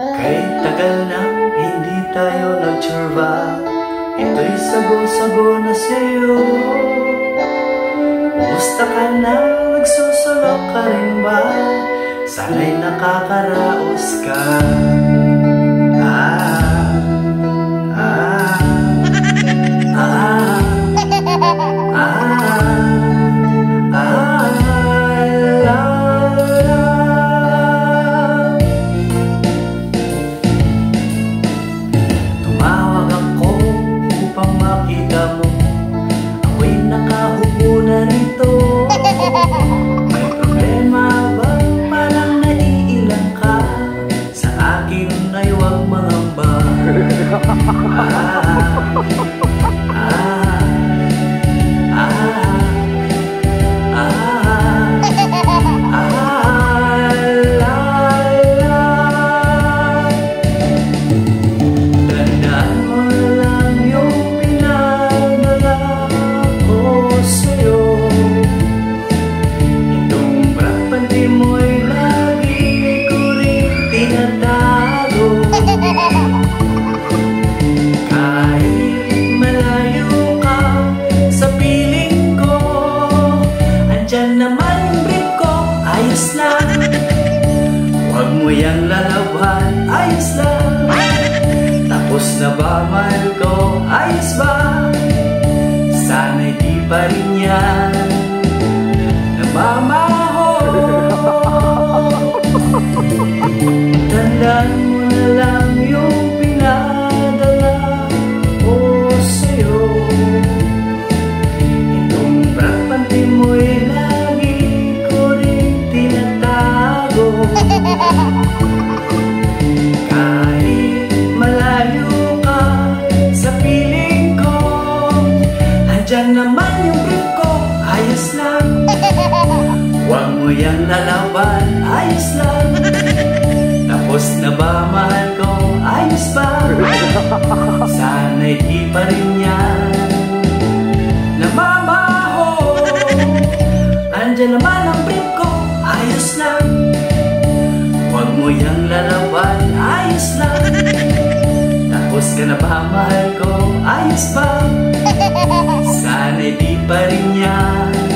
Kahit tagal na hindi tayo nagtsurba, ito'y sago-sago na sa'yo. Kumusta ka na? Nagsusulok ka rin ba? Sana'y nakakaraos ka. May problema ba? Parang naiilang ka. Sa akin ay huwag mangamba. Tandaan mo lang yung pinadala ko sa'yo. Diyan naman yung brief ko, ayos lang. Huwag mo yang lalaban, ayos lang. Tapos na ba mahal ko, ayos ba? Sana'y di pa rin yan namamaho. Tandaan mo na lang yung pinadala ko sa'yo. Itong prakpanti mo'y kahit malayo ka sa piling ko, andyan naman yung brief ko, ayos lang. Huwag mo yang lalaban, ayos lang. Tapos na ba mahal ko, ayos ba? Sana'y di pa rin yan namamaho. Andyan naman ang brief ko, ayos lang. Huwag mo yang lalaban, ayos lang. Tapos ka na ba mahal ko, ayos ba? Sana'y di pa rin yan